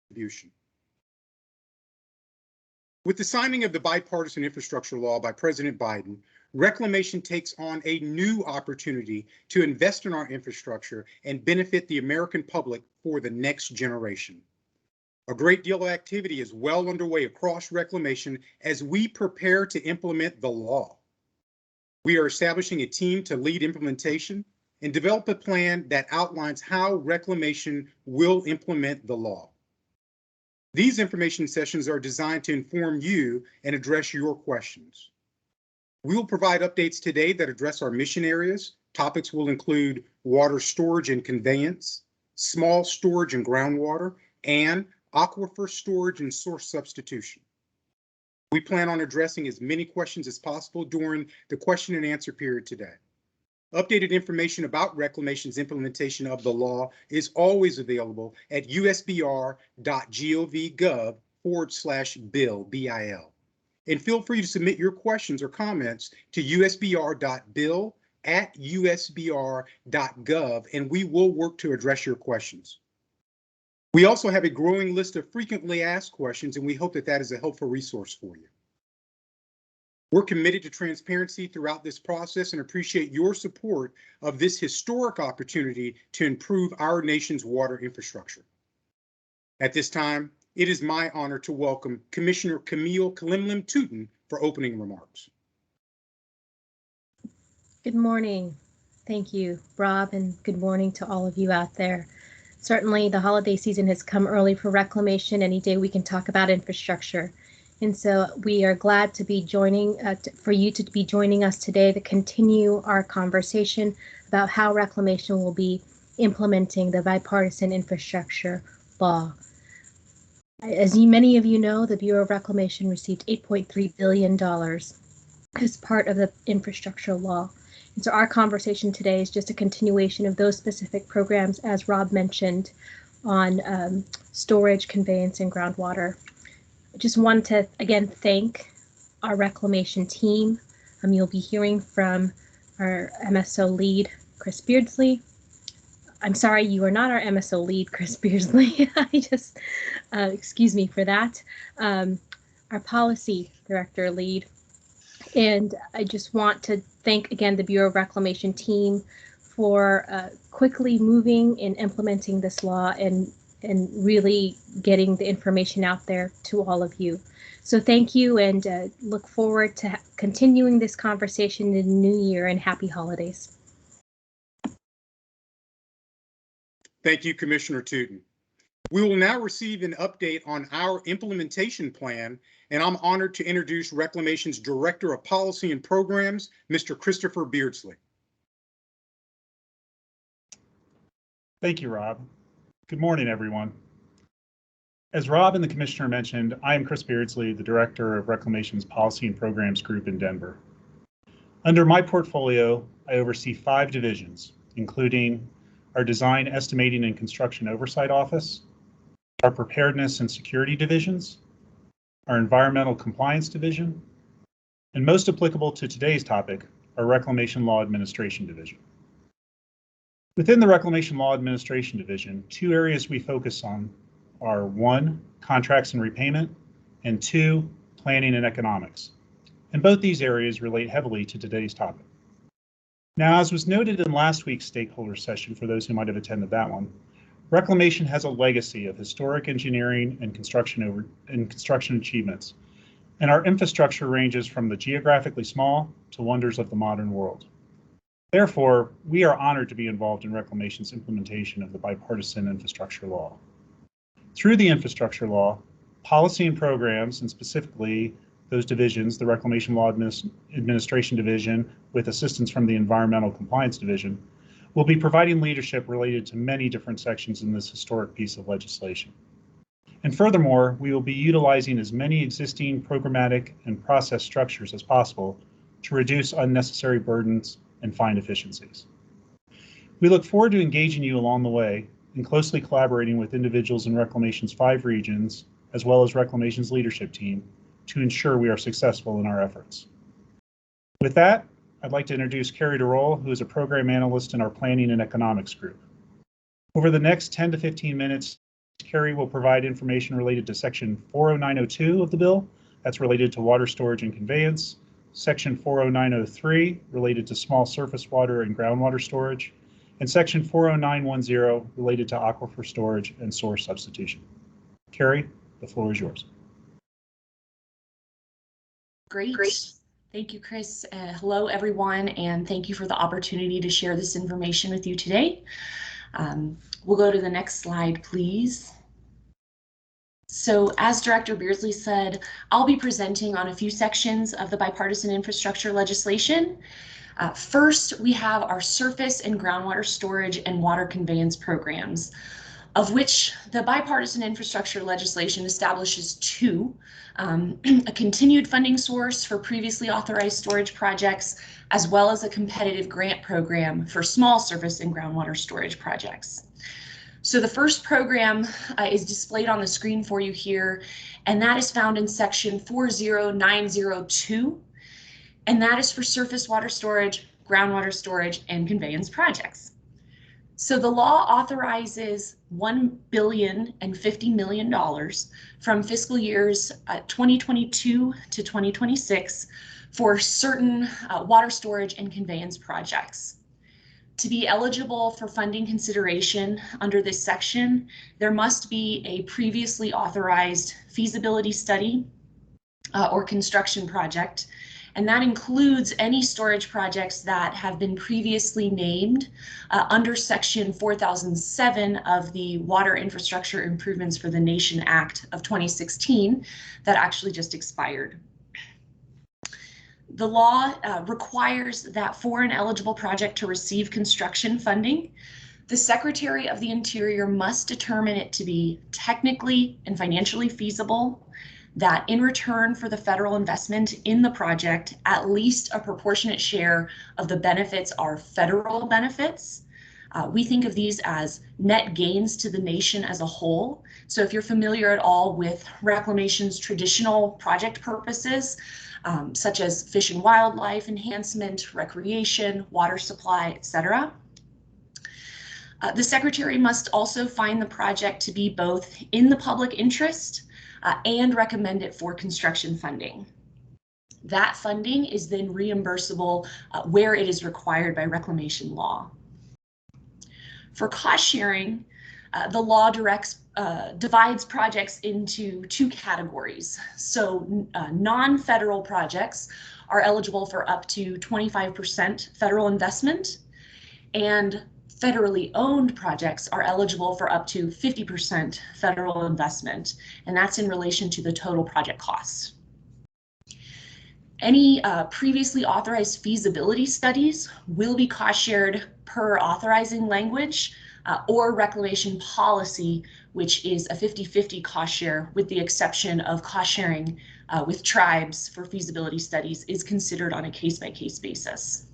substitution. With the signing of the Bipartisan Infrastructure Law by President Biden, Reclamation takes on a new opportunity to invest in our infrastructure and benefit the American public for the next generation. A great deal of activity is well underway across Reclamation as we prepare to implement the law. We are establishing a team to lead implementation and develop a plan that outlines how Reclamation will implement the law. These information sessions are designed to inform you and address your questions. We will provide updates today that address our mission areas. Topics will include water storage and conveyance, small storage and groundwater, and aquifer storage and source substitution. We plan on addressing as many questions as possible during the question and answer period today. Updated information about Reclamation's implementation of the law is always available at usbr.gov/BIL, BIL. And feel free to submit your questions or comments to usbr.bil@usbr.gov, and we will work to address your questions. We also have a growing list of frequently asked questions, and we hope that that is a helpful resource for you. We're committed to transparency throughout this process and appreciate your support of this historic opportunity to improve our nation's water infrastructure. At this time, it is my honor to welcome Commissioner Camille Kalimlin Tootin for opening remarks. Good morning. Thank you, Rob, and good morning to all of you out there. Certainly, the holiday season has come early for Reclamation. Any day we can talk about infrastructure. And so we are glad to be for you to be joining us today to continue our conversation about how Reclamation will be implementing the Bipartisan Infrastructure Law. As many of you know, the Bureau of Reclamation received $8.3 billion as part of the infrastructure law. And so our conversation today is just a continuation of those specific programs, as Rob mentioned, on storage, conveyance, and groundwater. I just want to, again, thank our Reclamation team. You'll be hearing from our MSO lead, Chris Beardsley. I'm sorry, you are not our MSO lead, Chris Beardsley. Excuse me for that. Our policy director lead. And I just want to thank again the Bureau of Reclamation team for quickly moving and implementing this law and really getting the information out there to all of you. So thank you, and look forward to continuing this conversation in the new year, and happy holidays. Thank you, Commissioner Tootin. We will now receive an update on our implementation plan, and I'm honored to introduce Reclamation's Director of Policy and Programs, Mr. Christopher Beardsley. Thank you, Rob. Good morning, everyone. As Rob and the Commissioner mentioned, I am Chris Beardsley, the Director of Reclamation's Policy and Programs Group in Denver. Under my portfolio, I oversee 5 divisions, including our Design, Estimating, and Construction Oversight Office, our Preparedness and Security Divisions, our Environmental Compliance Division, and most applicable to today's topic, our Reclamation Law Administration Division. Within the Reclamation Law Administration Division, 2 areas we focus on are 1, contracts and repayment, and 2, planning and economics. And both these areas relate heavily to today's topic. Now, as was noted in last week's stakeholder session, for those who might have attended that one, Reclamation has a legacy of historic engineering and construction achievements, and our infrastructure ranges from the geographically small to wonders of the modern world. Therefore, we are honored to be involved in Reclamation's implementation of the Bipartisan Infrastructure Law. Through the Infrastructure Law, policy and programs, and specifically those divisions, the Reclamation Law Administration Division with assistance from the Environmental Compliance Division, will be providing leadership related to many different sections in this historic piece of legislation. And furthermore, we will be utilizing as many existing programmatic and process structures as possible to reduce unnecessary burdens and find efficiencies. We look forward to engaging you along the way and closely collaborating with individuals in Reclamation's 5 regions, as well as Reclamation's leadership team, to ensure we are successful in our efforts. With that, I'd like to introduce Carrie DeRoll, who is a program analyst in our Planning and Economics group. Over the next 10 to 15 minutes, Carrie will provide information related to Section 40902 of the bill. That's related to water storage and conveyance. Section 40903 related to small surface water and groundwater storage. And Section 40910 related to aquifer storage and source substitution. Carrie, the floor is yours. Great. Thank you, Chris. Hello, everyone, and thank you for the opportunity to share this information with you today. We'll go to the next slide, please. So as Director Beardsley said, I'll be presenting on a few sections of the bipartisan infrastructure legislation. First, we have our surface and groundwater storage and water conveyance programs, of which the bipartisan infrastructure legislation establishes two, a continued funding source for previously authorized storage projects, as well as a competitive grant program for small surface and groundwater storage projects. So the first program is displayed on the screen for you here, and that is found in section 40902, and that is for surface water storage, groundwater storage, and conveyance projects. So the law authorizes $1.05 billion from fiscal years 2022 to 2026 for certain water storage and conveyance projects. To be eligible for funding consideration under this section, there must be a previously authorized feasibility study or construction project, and that includes any storage projects that have been previously named under Section 4007 of the Water Infrastructure Improvements for the Nation Act of 2016 that actually just expired. The law requires that for an eligible project to receive construction funding, the Secretary of the Interior must determine it to be technically and financially feasible, that in return for the federal investment in the project, at least a proportionate share of the benefits are federal benefits. We think of these as net gains to the nation as a whole. So if you're familiar at all with Reclamation's traditional project purposes, such as fish and wildlife enhancement, recreation, water supply, etc. The Secretary must also find the project to be both in the public interest and recommend it for construction funding. That funding is then reimbursable where it is required by reclamation law. For cost sharing, the law divides projects into two categories. So non-federal projects are eligible for up to 25% federal investment, and federally owned projects are eligible for up to 50% federal investment, and that's in relation to the total project costs. Any previously authorized feasibility studies will be cost shared per authorizing language or reclamation policy, which is a 50-50 cost share, with the exception of cost sharing with tribes for feasibility studies is considered on a case-by-case basis.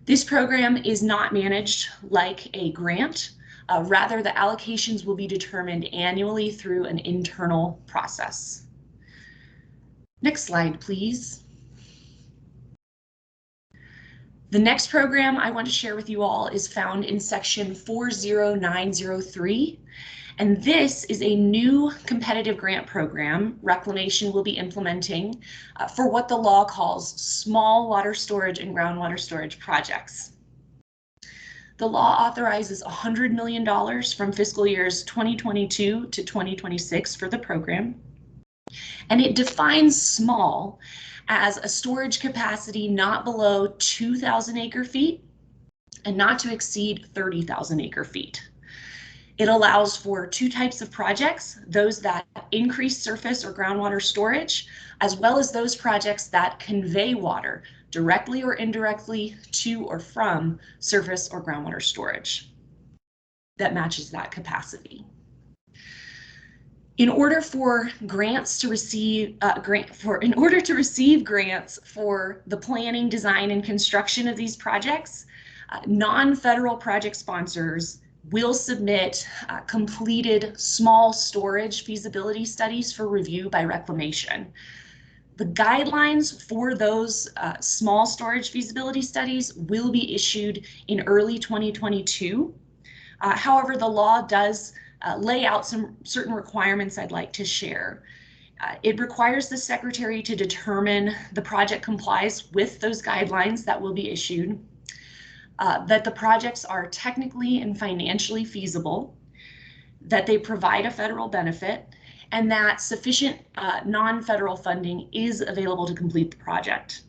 This program is not managed like a grant. Rather, the allocations will be determined annually through an internal process. Next slide, please. The next program I want to share with you all is found in section 40903, and this is a new competitive grant program Reclamation will be implementing for what the law calls small water storage and groundwater storage projects. The law authorizes $100 million from fiscal years 2022 to 2026 for the program, and it defines small as a storage capacity not below 2,000 acre feet and not to exceed 30,000 acre feet. It allows for two types of projects, those that increase surface or groundwater storage, as well as those projects that convey water directly or indirectly to or from surface or groundwater storage that matches that capacity. In order for grants to receive grants for the planning, design, and construction of these projects, non-federal project sponsors will submit completed small storage feasibility studies for review by Reclamation. The guidelines for those small storage feasibility studies will be issued in early 2022. However, the law does lay out some certain requirements I'd like to share. It requires the Secretary to determine the project complies with those guidelines that will be issued, that the projects are technically and financially feasible, that they provide a federal benefit, and that sufficient non-federal funding is available to complete the project.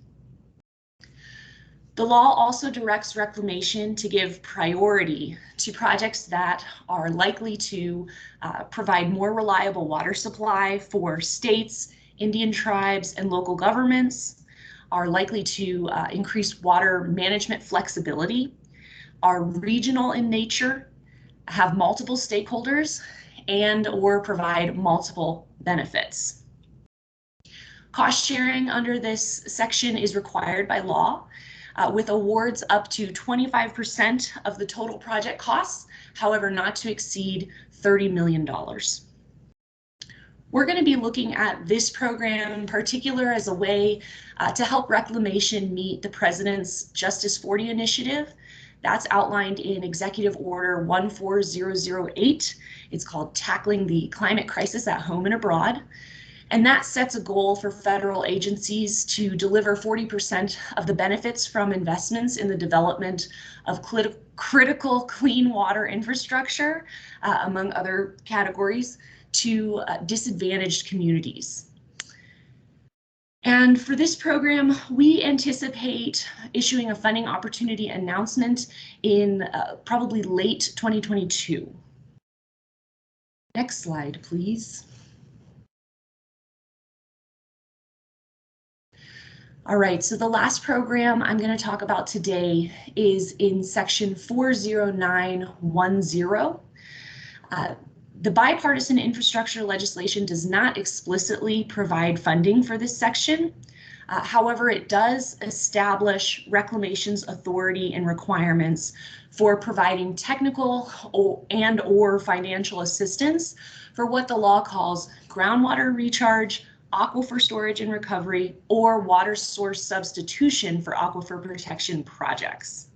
The law also directs Reclamation to give priority to projects that are likely to provide more reliable water supply for states, Indian tribes, and local governments, are likely to increase water management flexibility, are regional in nature, have multiple stakeholders, and or provide multiple benefits. Cost sharing under this section is required by law, with awards up to 25% of the total project costs, however, not to exceed $30 million. We're going to be looking at this program in particular as a way to help Reclamation meet the President's Justice 40 initiative. That's outlined in Executive Order 14008. It's called Tackling the Climate Crisis at Home and Abroad. And that sets a goal for federal agencies to deliver 40% of the benefits from investments in the development of critical clean water infrastructure, among other categories, to disadvantaged communities. And for this program, we anticipate issuing a funding opportunity announcement in probably late 2022. Next slide, please. All right, so the last program I'm going to talk about today is in section 40910. The bipartisan infrastructure legislation does not explicitly provide funding for this section. However, it does establish Reclamation's authority and requirements for providing technical and/or financial assistance for what the law calls groundwater recharge, aquifer storage and recovery, or water source substitution for aquifer protection projects.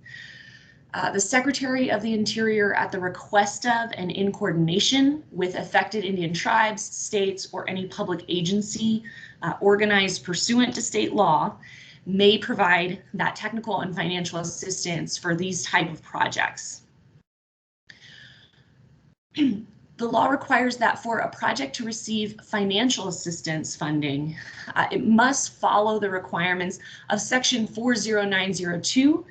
The Secretary of the Interior, at the request of and in coordination with affected Indian tribes, states, or any public agency organized pursuant to state law, may provide that technical and financial assistance for these type of projects. The law requires that for a project to receive financial assistance funding, it must follow the requirements of section 40902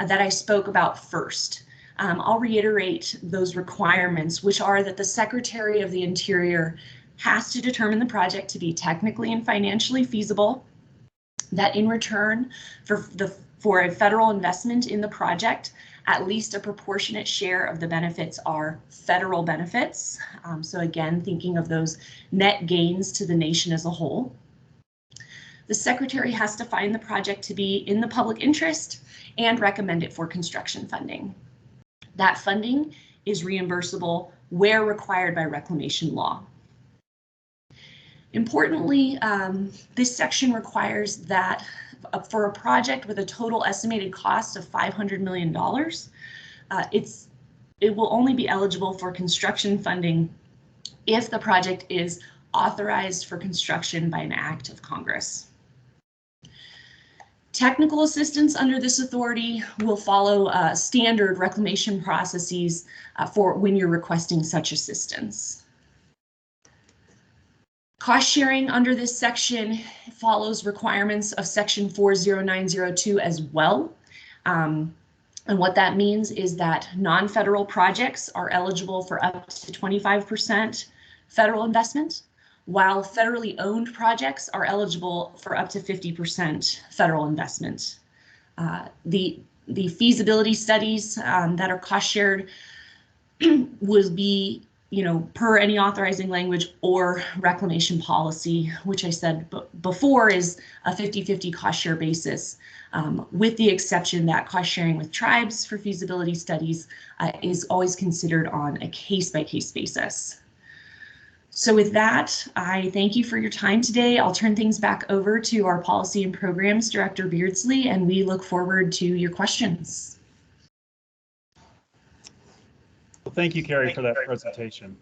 that I spoke about first. I'll reiterate those requirements, which are that the Secretary of the Interior has to determine the project to be technically and financially feasible, that in return for a federal investment in the project, at least a proportionate share of the benefits are federal benefits. So again, thinking of those net gains to the nation as a whole. The Secretary has to find the project to be in the public interest and recommend it for construction funding. That funding is reimbursable where required by Reclamation law. Importantly, this section requires that for a project with a total estimated cost of $500 million, it will only be eligible for construction funding if the project is authorized for construction by an act of Congress. Technical assistance under this authority will follow standard reclamation processes for when you're requesting such assistance. Cost sharing under this section follows requirements of section 40902 as well. And what that means is that non-federal projects are eligible for up to 25% federal investment, while federally owned projects are eligible for up to 50% federal investment. The feasibility studies that are cost shared will be, per any authorizing language or reclamation policy, which I said before is a 50-50 cost share basis, with the exception that cost sharing with tribes for feasibility studies is always considered on a case-by-case basis. So with that, I thank you for your time today. I'll turn things back over to our Policy and Programs Director Beardsley, and we look forward to your questions. Well, thank you, Carrie, for that presentation.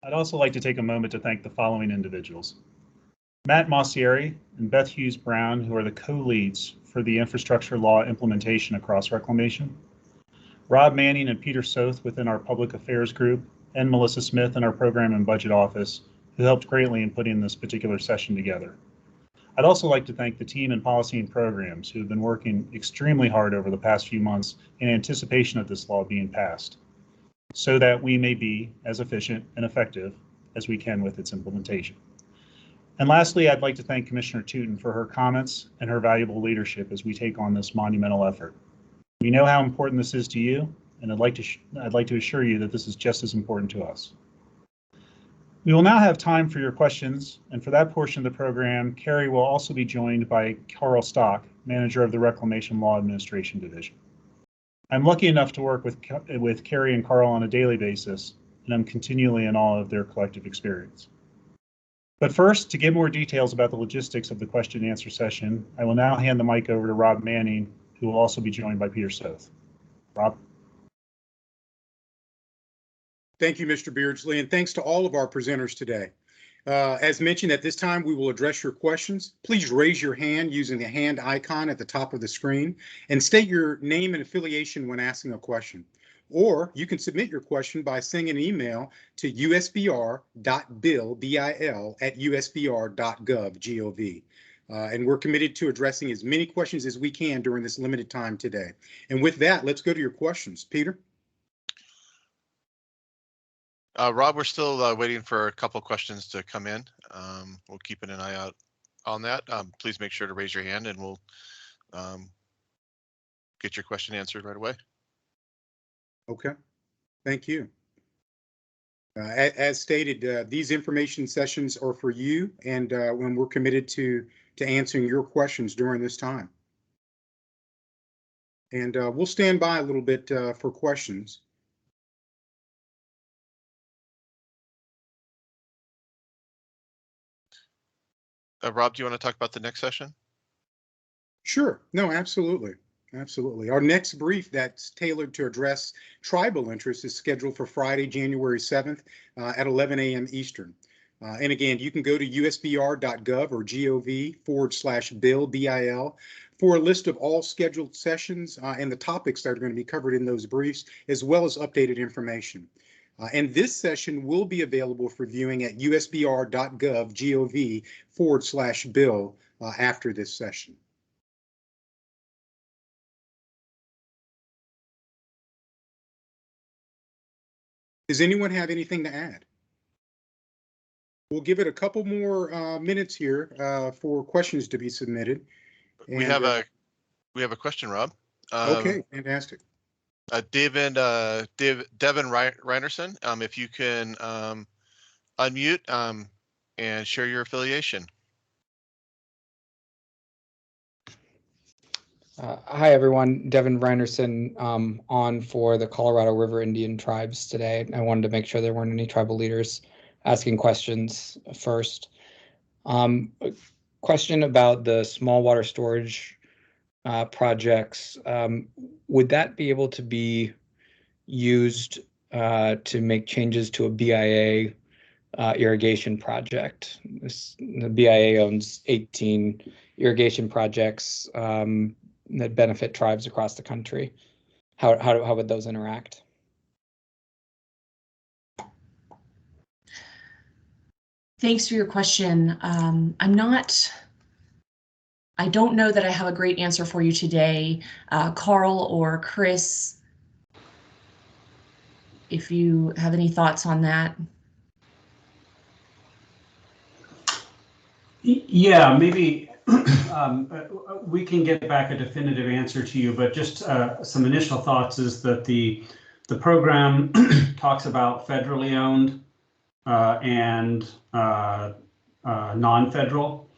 I'd also like to take a moment to thank the following individuals. Matt Mossieri and Beth Hughes Brown, who are the co-leads for the infrastructure law implementation across Reclamation. Rob Manning and Peter Soth within our public affairs group, and Melissa Smith in our program and budget office, who helped greatly in putting this particular session together. I'd also like to thank the team in policy and programs who have been working extremely hard over the past few months in anticipation of this law being passed, so that we may be as efficient and effective as we can with its implementation. And lastly, I'd like to thank Commissioner Tootin for her comments and her valuable leadership as we take on this monumental effort. We know how important this is to you, and I'd like to assure you that this is just as important to us. We will now have time for your questions, and for that portion of the program, Carrie will also be joined by Carl Stock, manager of the Reclamation Law Administration Division. I'm lucky enough to work with Carrie and Carl on a daily basis, and I'm continually in awe of their collective experience. But first, to get more details about the logistics of the question and answer session, I will now hand the mic over to Rob Manning, who will also be joined by Peter Soth. Rob. Thank you, Mr. Beardsley, and thanks to all of our presenters today. As mentioned, at this time, we will address your questions. Please raise your hand using the hand icon at the top of the screen and state your name and affiliation when asking a question. Or you can submit your question by sending an email to usbr.bil@usbr.gov. And we're committed to addressing as many questions as we can during this limited time today. And with that, let's go to your questions. Peter? Rob, we're still waiting for a couple of questions to come in. We'll keep an eye out on that. Please make sure to raise your hand and we'll get your question answered right away. Okay, thank you. As stated, these information sessions are for you, and when we're committed to answering your questions during this time. And we'll stand by a little bit for questions. Rob, do you want to talk about the next session? Sure. No, absolutely. Absolutely. Our next brief that's tailored to address tribal interests is scheduled for Friday, January 7th at 11 a.m. Eastern. And again, you can go to usbr.gov or gov/BIL, BIL, for a list of all scheduled sessions and the topics that are going to be covered in those briefs, as well as updated information. And this session will be available for viewing at usbr.gov, gov/BIL after this session. Does anyone have anything to add? We'll give it a couple more minutes here for questions to be submitted. And, we have a question, Rob. Okay, fantastic. Devin Reinerson, if you can unmute and share your affiliation. Hi, everyone. Devin Reinerson on for the Colorado River Indian Tribes today. I wanted to make sure there weren't any tribal leaders asking questions first. A question about the small water storage projects. Would that be able to be used to make changes to a BIA irrigation project? The BIA owns 18 irrigation projects that benefit tribes across the country. How would those interact? Thanks for your question. I don't know that I have a great answer for you today. Carl or Chris, if you have any thoughts on that. Yeah, maybe we can get back a definitive answer to you, but just some initial thoughts is that the program talks about federally owned and non-federal.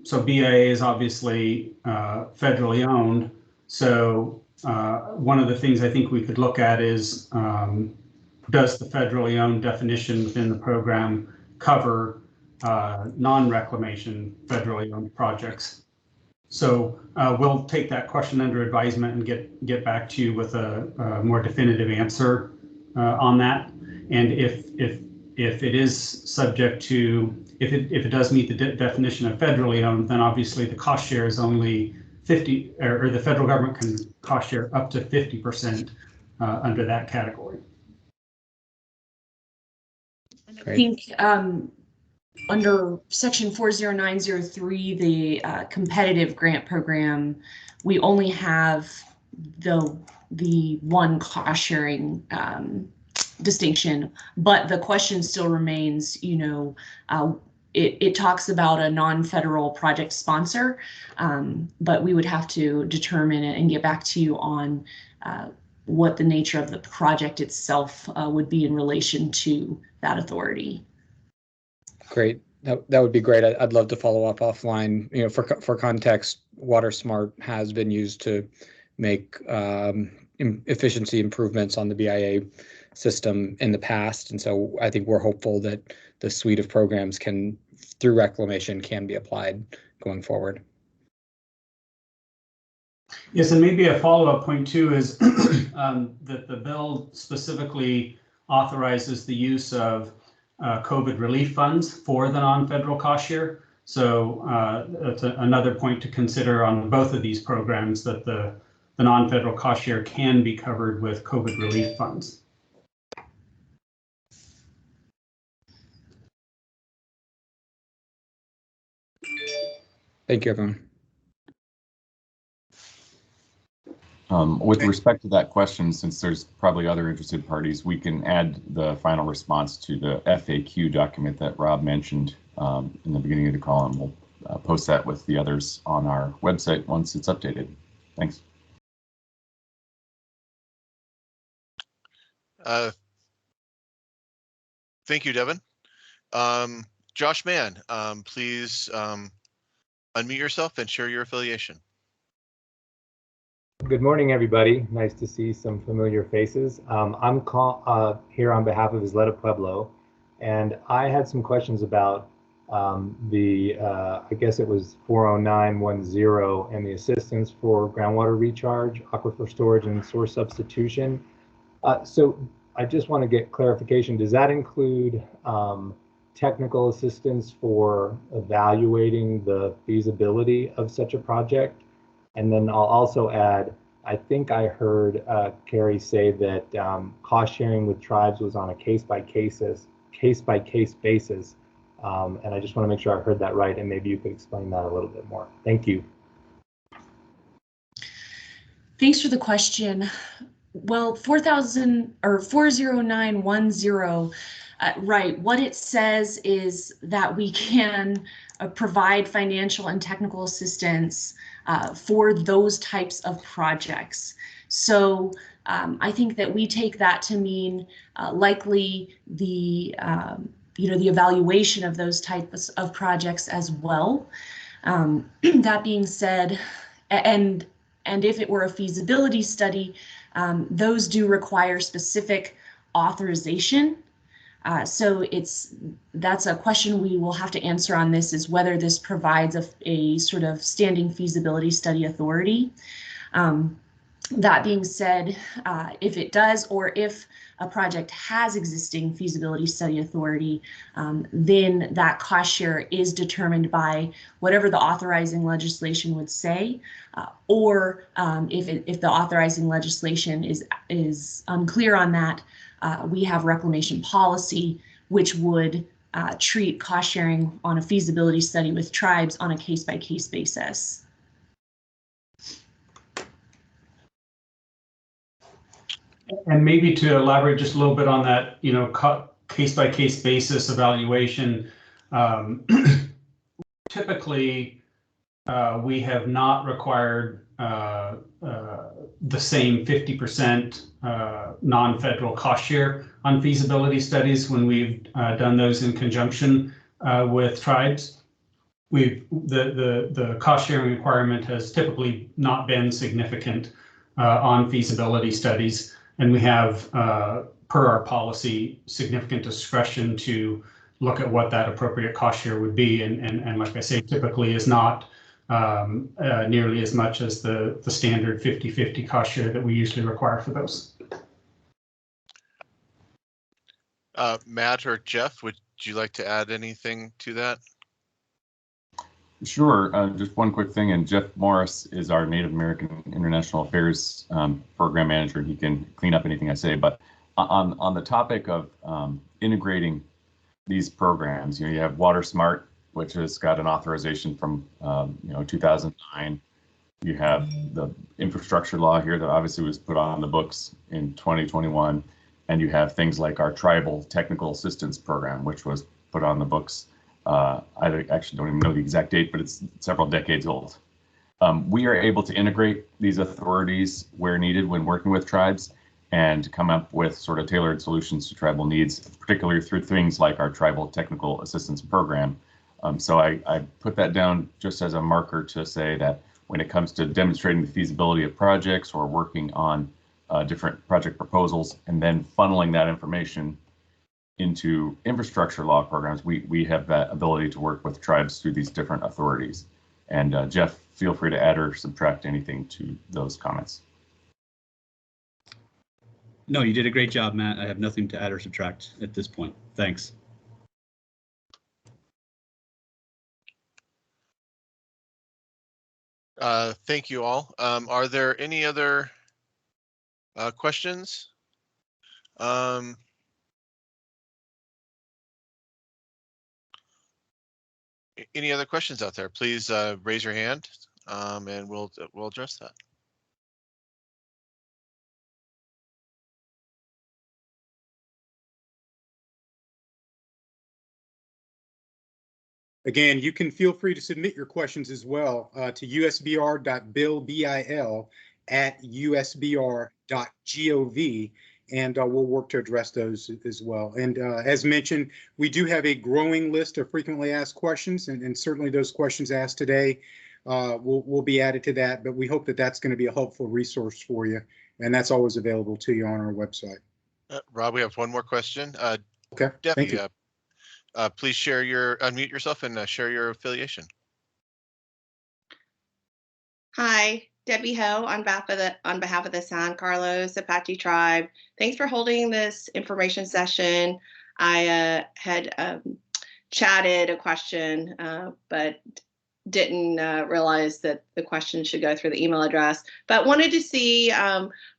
So BIA is obviously federally owned. So one of the things I think we could look at is, does the federally owned definition within the program cover non-reclamation federally owned projects? So we'll take that question under advisement and get back to you with a more definitive answer on that. And if if it is subject to, if it does meet the definition of federally owned, then obviously the cost share is only 50, or the federal government can cost share up to 50% under that category. I think under section 40903, the competitive grant program, we only have the one cost sharing distinction, but the question still remains, you know, it talks about a non-federal project sponsor, but we would have to determine it and get back to you on what the nature of the project itself would be in relation to that authority. Great. That would be great. I'd love to follow up offline. You know, for context, WaterSmart has been used to make efficiency improvements on the BIA system in the past, and so I think we're hopeful that the suite of programs can, through Reclamation, can be applied going forward. Yes, and maybe a follow-up point too is that the bill specifically authorizes the use of COVID relief funds for the non-federal cost share. So that's another point to consider on both of these programs, that the non-federal cost share can be covered with COVID relief funds. Thank you, everyone. With respect to that question, since there's probably other interested parties, we can add the final response to the FAQ document that Rob mentioned in the beginning of the call, and we'll post that with the others on our website once it's updated. Thanks. Thank you, Devin. Josh Mann, please unmute yourself and share your affiliation. Good morning, everybody. Nice to see some familiar faces. I'm here on behalf of Isleta Pueblo, and I had some questions about I guess it was 40910 and the assistance for groundwater recharge, aquifer storage, and source substitution. So I just want to get clarification. Does that include technical assistance for evaluating the feasibility of such a project? And then I'll also add, I think I heard Carrie say that cost sharing with tribes was on a case-by-case basis. And I just want to make sure I heard that right, and maybe you could explain that a little bit more. Thank you. Thanks for the question. Well, 40910, right, what it says is that we can provide financial and technical assistance for those types of projects. So I think that we take that to mean likely the the evaluation of those types of projects as well. That being said, and if it were a feasibility study, those do require specific authorization. So that's a question we will have to answer on this, is whether this provides a sort of standing feasibility study authority. That being said, if it does, or if a project has existing feasibility study authority, then that cost share is determined by whatever the authorizing legislation would say, or if the authorizing legislation is unclear on that, we have reclamation policy, which would treat cost sharing on a feasibility study with tribes on a case-by-case basis. And maybe to elaborate just a little bit on that, case-by-case basis evaluation, typically we have not required the same 50% non-federal cost share on feasibility studies when we've done those in conjunction with tribes. The cost sharing requirement has typically not been significant on feasibility studies, and we have, per our policy, significant discretion to look at what that appropriate cost share would be, and like I say, typically is not nearly as much as the standard 50-50 cost share that we usually require for those. Matt or Jeff, would you like to add anything to that? Sure. Just one quick thing, and Jeff Morris is our Native American International Affairs program manager. He can clean up anything I say. But on the topic of integrating these programs, you have Water Smart, which has got an authorization from 2009. You have the infrastructure law here that obviously was put on the books in 2021, and you have things like our Tribal Technical Assistance Program, which was put on the books. I actually don't even know the exact date, but it's several decades old. We are able to integrate these authorities where needed when working with tribes and come up with sort of tailored solutions to tribal needs, particularly through things like our Tribal Technical Assistance Program. So I put that down just as a marker to say that when it comes to demonstrating the feasibility of projects or working on different project proposals and then funneling that information into infrastructure law programs, we have that ability to work with tribes through these different authorities. And Jeff, feel free to add or subtract anything to those comments. No, you did a great job, Matt. I have nothing to add or subtract at this point. Thanks. Thank you all. Are there any other questions? Any other questions out there? Please raise your hand and we'll address that. Again, you can feel free to submit your questions as well to usbr.bil@usbr.gov, and we'll work to address those as well. And as mentioned, we do have a growing list of frequently asked questions, and certainly those questions asked today will be added to that, but we hope that that's going to be a helpful resource for you, and that's always available to you on our website. Rob, we have one more question. Okay, Debbie, thank you. Please unmute yourself and share your affiliation. Hi, Debbie Ho on behalf of the San Carlos Apache Tribe. Thanks for holding this information session. I had chatted a question, but didn't realize that the question should go through the email address, but wanted to see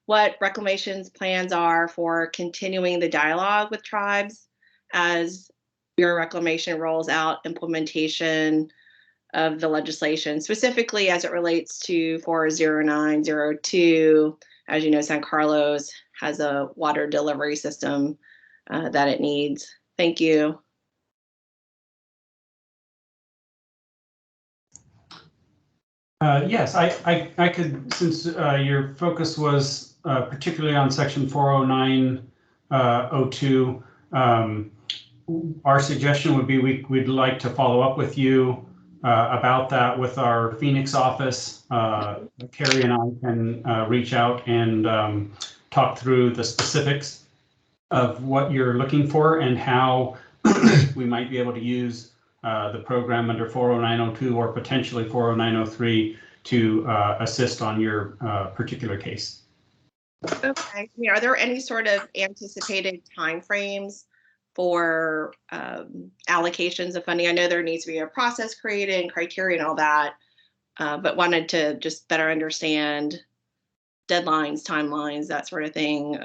what Reclamation's plans are for continuing the dialogue with tribes as your Reclamation rolls out implementation of the legislation, specifically as it relates to 40902. As you know, San Carlos has a water delivery system that it needs. Thank you. Yes, I could, since your focus was particularly on section 40902, our suggestion would be we'd like to follow up with you about that with our Phoenix office. Carrie and I can reach out and talk through the specifics of what you're looking for and how we might be able to use the program under 40902 or potentially 40903 to assist on your particular case. Okay. I mean, are there any sort of anticipated timeframes for allocations of funding? I know there needs to be a process created and criteria and all that, but wanted to just better understand deadlines, timelines, that sort of thing.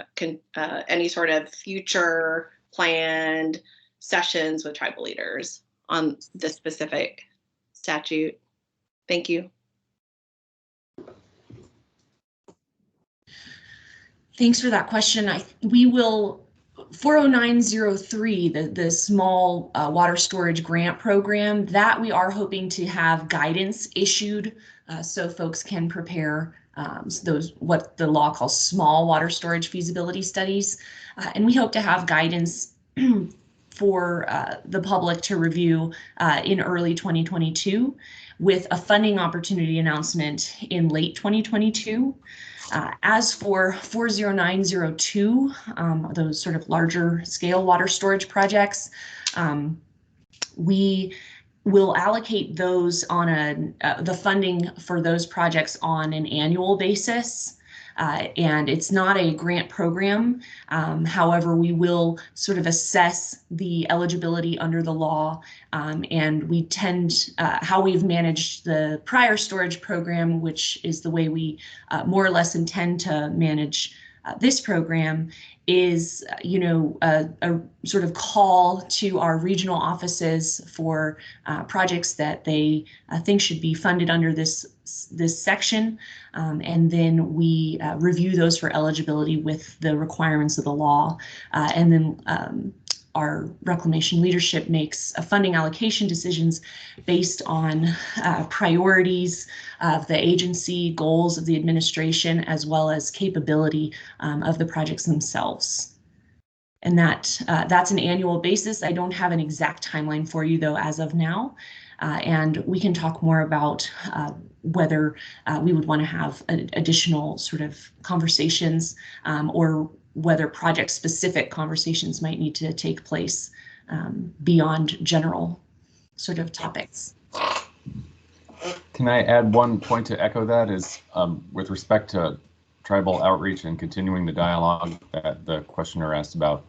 Any sort of future planned sessions with tribal leaders on this specific statute? Thank you. Thanks for that question. We will 40903, the small water storage grant program, that we are hoping to have guidance issued so folks can prepare those what the law calls small water storage feasibility studies. And we hope to have guidance for the public to review in early 2022 with a funding opportunity announcement in late 2022. As for 40902, those sort of larger scale water storage projects, we will allocate those on the funding for those projects on an annual basis. and it's not a grant program. However, we will sort of assess the eligibility under the law, and we tend, how we've managed the prior storage program, which is the way we more or less intend to manage this program, is, a sort of call to our regional offices for projects that they think should be funded under this section, and then we review those for eligibility with the requirements of the law, and then our reclamation leadership makes funding allocation decisions based on priorities of the agency, goals of the administration, as well as capability of the projects themselves. And that's an annual basis. I don't have an exact timeline for you, though, as of now. And we can talk more about whether we would want to have additional sort of conversations, or whether project-specific conversations might need to take place beyond general sort of topics. Can I add one point to echo that? Is with respect to tribal outreach and continuing the dialogue that the questioner asked about.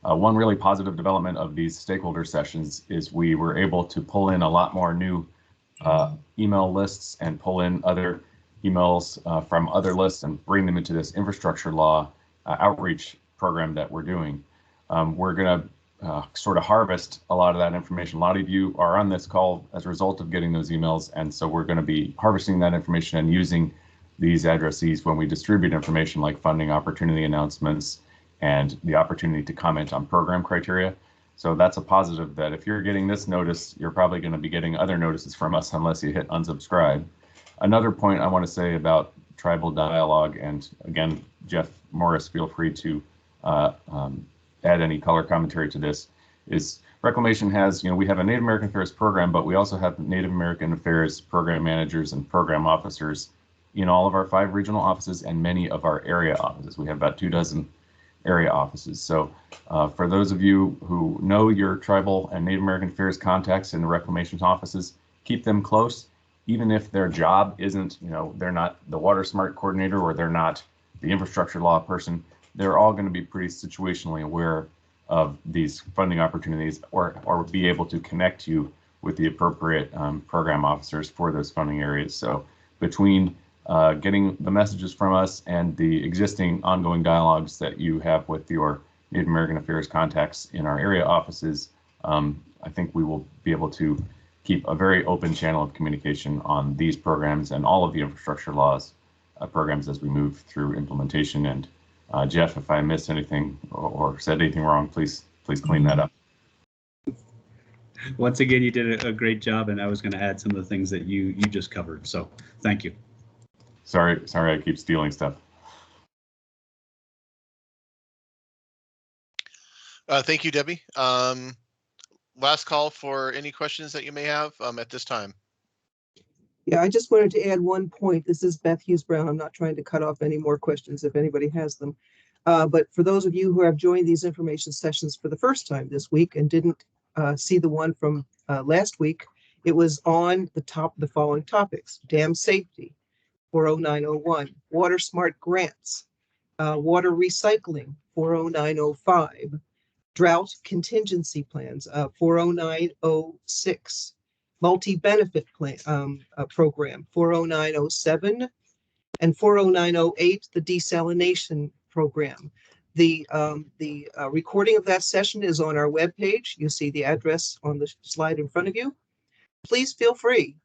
One really positive development of these stakeholder sessions is we were able to pull in a lot more new email lists and pull in other emails from other lists and bring them into this infrastructure law outreach program that we're doing. We're going to sort of harvest a lot of that information. A lot of you are on this call as a result of getting those emails, and so we're going to be harvesting that information and using these addressees when we distribute information like funding opportunity announcements and the opportunity to comment on program criteria. So that's a positive, that if you're getting this notice, you're probably going to be getting other notices from us unless you hit unsubscribe. Another point I want to say about tribal dialogue, and again, Jeff Morris, feel free to add any color commentary to this, is Reclamation has, we have a Native American Affairs program, but we also have Native American Affairs program managers and program officers in all of our 5 regional offices and many of our area offices. We have about 24 area offices. So for those of you who know your tribal and Native American Affairs contacts in the Reclamation offices, keep them close, even if their job isn't, they're not the water smart coordinator or they're not the infrastructure law person. They're all going to be pretty situationally aware of these funding opportunities, or be able to connect you with the appropriate program officers for those funding areas. So between getting the messages from us and the existing ongoing dialogues that you have with your Native American Affairs contacts in our area offices, I think we will be able to keep a very open channel of communication on these programs and all of the infrastructure laws programs as we move through implementation. And Jeff, if I missed anything or said anything wrong, please clean that up. Once again, you did a great job, and I was going to add some of the things that you just covered. So thank you. Sorry, I keep stealing stuff. Thank you, Debbie. Last call for any questions that you may have at this time. Yeah, I just wanted to add one point. This is Beth Hughes Brown. I'm not trying to cut off any more questions if anybody has them. But for those of you who have joined these information sessions for the first time this week and didn't see the one from last week, it was on the top of the following topics: dam safety, 40901, water smart grants, water recycling, 40905, drought contingency plans, 40906, multi-benefit plan program, 40907, and 40908, the desalination program. The recording of that session is on our webpage. You see the address on the slide in front of you. Please feel free.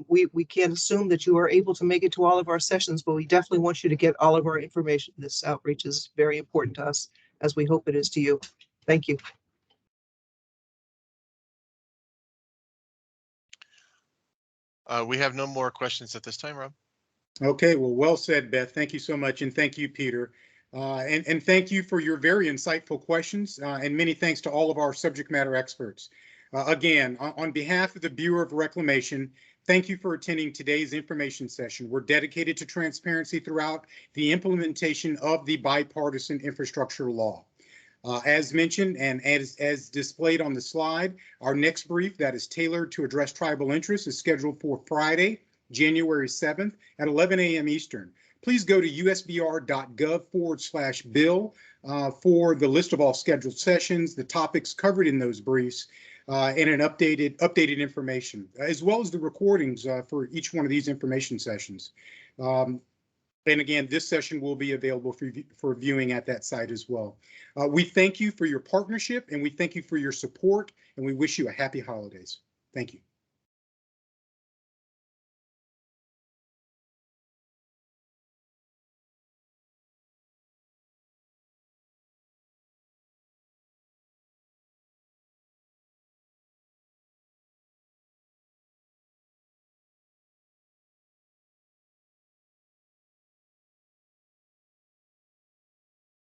We can't assume that you are able to make it to all of our sessions, but we definitely want you to get all of our information. This outreach is very important to us, as we hope it is to you. Thank you. We have no more questions at this time, Rob. Okay, well said, Beth. Thank you so much. And thank you, Peter. And thank you for your very insightful questions. And many thanks to all of our subject matter experts. Again, on behalf of the Bureau of Reclamation, thank you for attending today's information session. We're dedicated to transparency throughout the implementation of the bipartisan infrastructure law. As mentioned and as displayed on the slide, our next brief that is tailored to address tribal interests is scheduled for Friday, January 7th at 11 a.m. Eastern. please go to usbr.gov/bill for the list of all scheduled sessions, the topics covered in those briefs, and an updated information, as well as the recordings for each one of these information sessions. And again, this session will be available for viewing at that site as well. We thank you for your partnership, and we thank you for your support, and we wish you a happy holidays. Thank you.